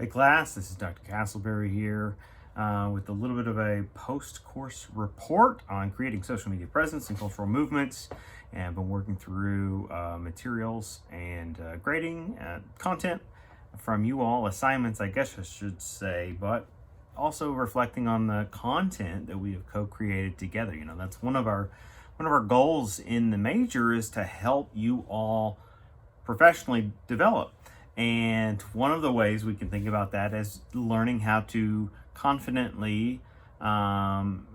Hey class, this is Dr. Castleberry here with a little bit of a post-course report on creating social media presence and cultural movements. And I've been working through materials and grading content from you all, assignments I guess I should say, but also reflecting on the content that we have co-created together. You know, that's one of our goals in the major is to help you all professionally develop. And one of the ways we can think about that is learning how to confidently function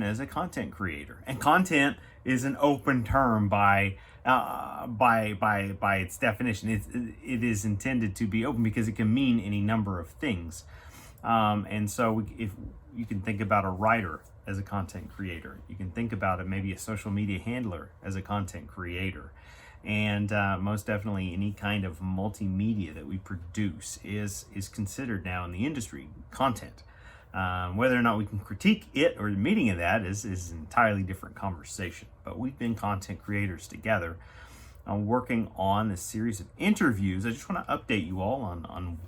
as a content creator. And content is an open term by its definition. It is intended to be open because it can mean any number of things. And so if you can think about a writer as a content creator, you can think about it maybe a social media handler as a content creator. And most definitely any kind of multimedia that we produce is considered now in the industry content. Whether or not we can critique it or the meaning of that is an entirely different conversation. But we've been content creators together working on a series of interviews. I just want to update you all on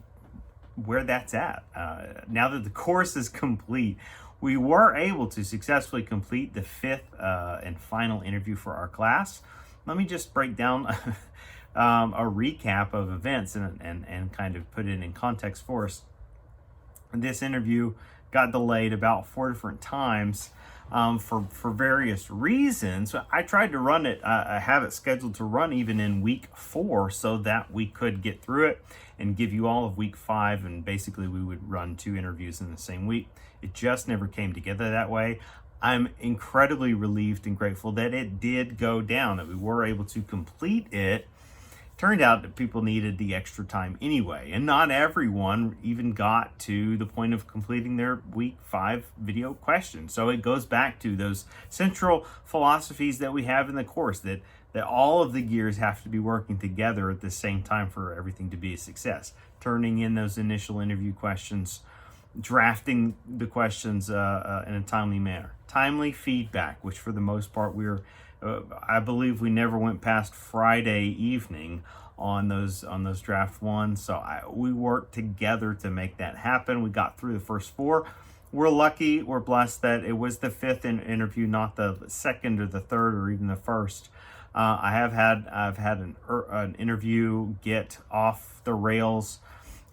where that's at. Now that the course is complete, we were able to successfully complete the fifth and final interview for our class. Let me just break down a recap of events and kind of put it in context for us. This interview got delayed about 4 different times for various reasons. I tried to run it, I have it scheduled to run even in week 4 so that we could get through it and give you all of week 5, and basically we would run 2 interviews in the same week. It just never came together that way. I'm incredibly relieved and grateful that it did go down, that we were able to complete it. Turned out that people needed the extra time anyway, and not everyone even got to the point of completing their week 5 video questions. So it goes back to those central philosophies that we have in the course, that all of the gears have to be working together at the same time for everything to be a success. Turning in those initial interview questions, drafting the questions in a timely manner, timely feedback, which for the most part I believe we never went past Friday evening on those draft ones. So we worked together to make that happen. We got through the first 4. We're lucky, we're blessed that it was the 5th interview, not the 2nd or the 3rd or even the 1st. I've had an interview get off the rails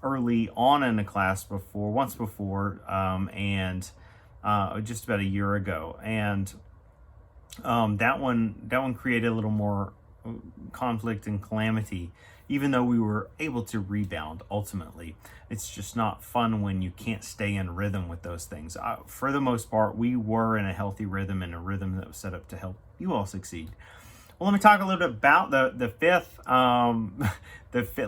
early on in the class once before, and just about a year ago, and that one created a little more conflict and calamity, even though we were able to rebound ultimately. It's just not fun when you can't stay in rhythm with those things. For the most part, we were in a healthy rhythm, and a rhythm that was set up to help you all succeed. Well, let me talk a little bit about the fifth,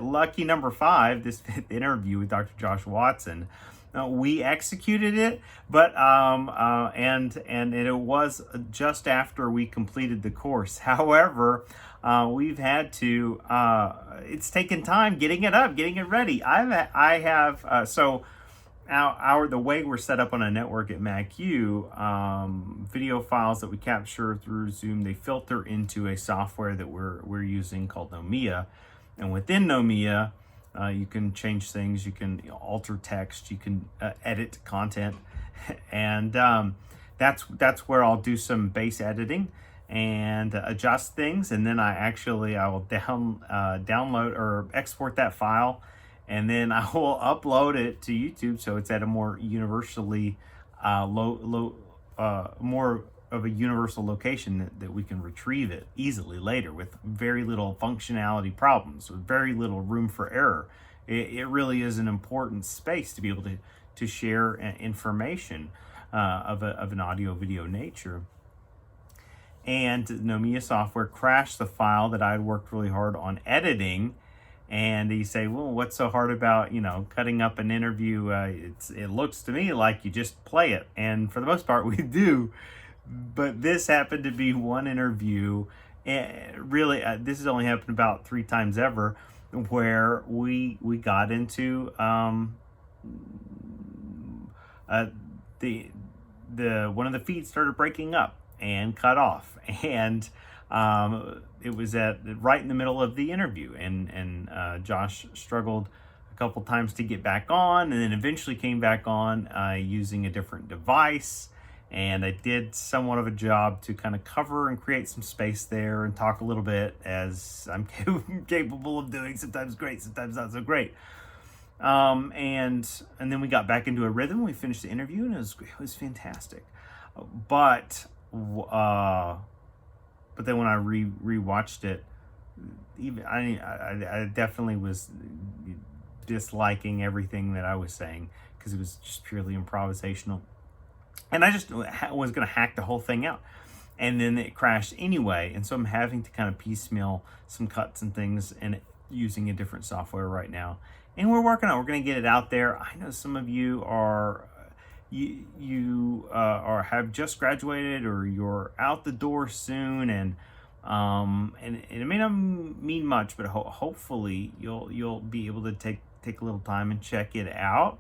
lucky number 5, this 5th interview with Dr. Josh Watson. We executed it, but and it was just after we completed the course. However, we've had to. It's taken time getting it up, getting it ready. I have so. The way we're set up on a network at MacU, video files that we capture through Zoom, they filter into a software that we're using called Nomia, and within Nomia, you can change things, you can alter text, you can edit content, and that's where I'll do some base editing and adjust things, and then I will download or export that file. And then I will upload it to YouTube, so it's at a more universally more of a universal location that we can retrieve it easily later with very little functionality problems, with very little room for error. It really is an important space to be able to share information of an audio-video nature. And Nomia software crashed the file that I had worked really hard on editing. And you say, well, what's so hard about, cutting up an interview? It looks to me like you just play it. And for the most part, we do. But this happened to be one interview. And really, this has only happened about 3 times ever, where we got into the one of the feeds started breaking up and cut off. And it was right in the middle of the interview, and Josh struggled a couple times to get back on, and then eventually came back on using a different device. And I did somewhat of a job to kind of cover and create some space there and talk a little bit, as I'm capable of doing, sometimes great, sometimes not so great. And then we got back into a rhythm. We finished the interview, and it was fantastic. But then when I rewatched it, even I definitely was disliking everything that I was saying, because it was just purely improvisational, and I just was going to hack the whole thing out, and then it crashed anyway. And so I'm having to kind of piecemeal some cuts and things, and using a different software right now, and we're working on it. We're going to get it out there. I know some of you are have just graduated, or you're out the door soon, and it may not mean much, but hopefully you'll be able to take a little time and check it out.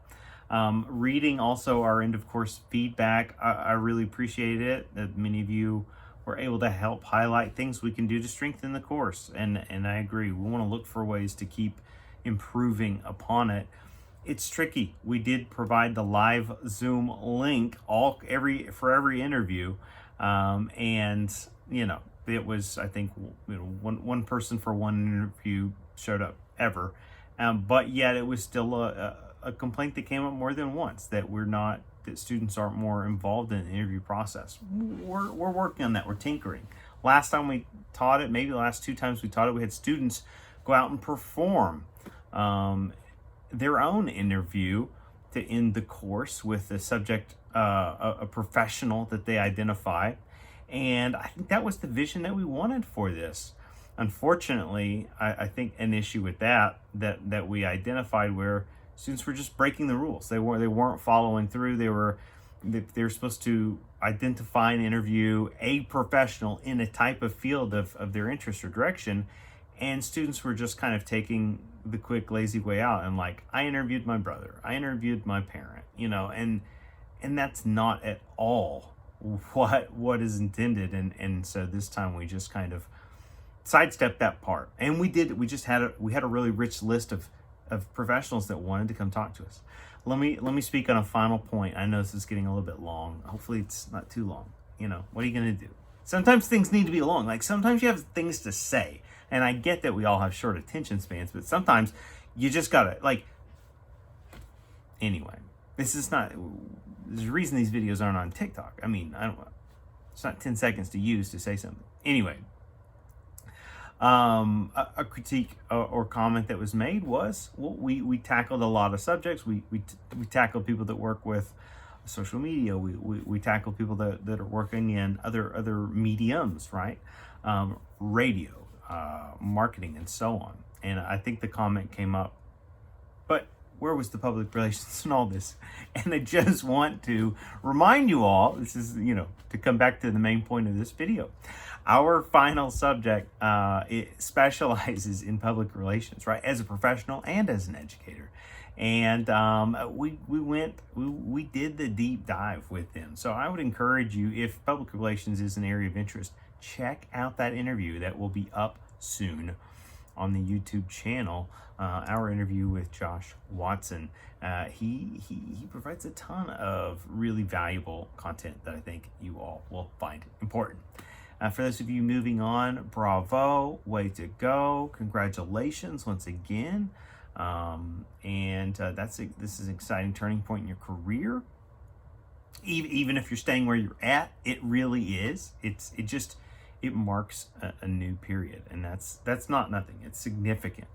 Reading also our end of course feedback. I really appreciate it that many of you were able to help highlight things we can do to strengthen the course, and I agree. We want to look for ways to keep improving upon it. It's tricky. We did provide the live Zoom link for every interview, and it was, I think, one person for one interview showed up ever, but yet it was still a complaint that came up more than once, that students aren't more involved in the interview process. We're working on that. We're tinkering. Last time we taught it, maybe the last 2 times we taught it, we had students go out and perform their own interview to end the course with a subject, a professional that they identify. And I think that was the vision that we wanted for this. Unfortunately, I think an issue with that we identified, where students were just breaking the rules. They weren't following through. They were supposed to identify and interview a professional in a type of field of their interest or direction, and students were just kind of taking the quick, lazy way out, and like, I interviewed my brother, I interviewed my parent, and that's not at all what is intended. And so this time we just kind of sidestepped that part, and we had a really rich list of professionals that wanted to come talk to us. Let me speak on a final point. I know this is getting a little bit long. Hopefully it's not too long. What are you going to do? Sometimes things need to be long. Like, sometimes you have things to say, and I get that we all have short attention spans, but sometimes you just gotta, anyway, there's a reason these videos aren't on TikTok. I mean, it's not 10 seconds to use to say something. Anyway, a critique or comment that was made was, we tackled a lot of subjects. We tackled people that work with social media. We tackled people that are working in other mediums, right? Radio, marketing, and so on. And I think the comment came up, but where was the public relations and all this? And I just want to remind you all, this is, to come back to the main point of this video. Our final subject, it specializes in public relations, right? As a professional and as an educator. And we did the deep dive with them. So I would encourage you, if public relations is an area of interest, check out that interview that will be up soon on the YouTube channel. Our interview with Josh Watson. He provides a ton of really valuable content that I think you all will find important. For those of you moving on, bravo, way to go, congratulations once again. This is an exciting turning point in your career. Even if you're staying where you're at, it really is. It marks a new period, and that's not nothing. It's significant.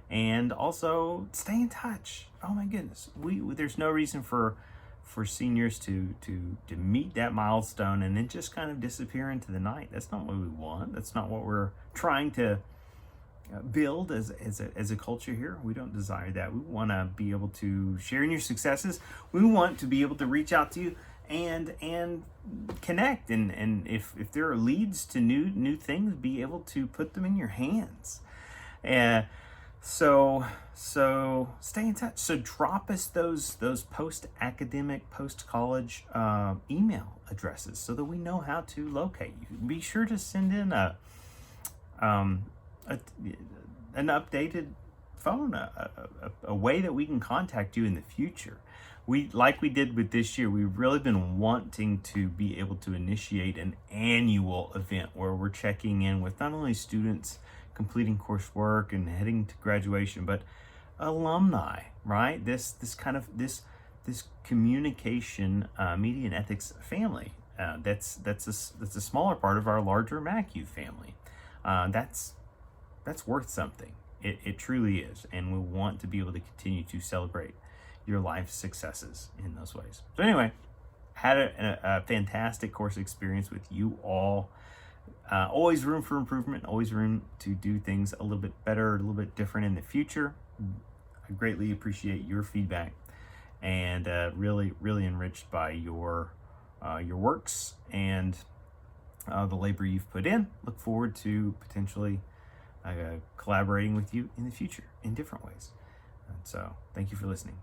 And also, stay in touch. Oh my goodness, there's no reason for seniors to meet that milestone and then just kind of disappear into the night. That's not what we want. That's not what we're trying to build as a culture here. We don't desire that. We want to be able to share in your successes. We want to be able to reach out to you and connect, and if there are leads to new things, be able to put them in your hands. So stay in touch. So drop us those post-academic, post-college email addresses so that we know how to locate you. Be sure to send in an updated phone, a way that we can contact you in the future. Like we did with this year, we've really been wanting to be able to initiate an annual event where we're checking in with not only students completing coursework and heading to graduation, but alumni, right? This communication, media and ethics family. That's a smaller part of our larger MacU family. That's worth something. It truly is, and we want to be able to continue to celebrate your life successes in those ways. So anyway, had a fantastic course experience with you all. Always room for improvement, always room to do things a little bit better, a little bit different in the future. I greatly appreciate your feedback, and really enriched by your works and the labor you've put in. Look forward to potentially collaborating with you in the future in different ways. And so thank you for listening.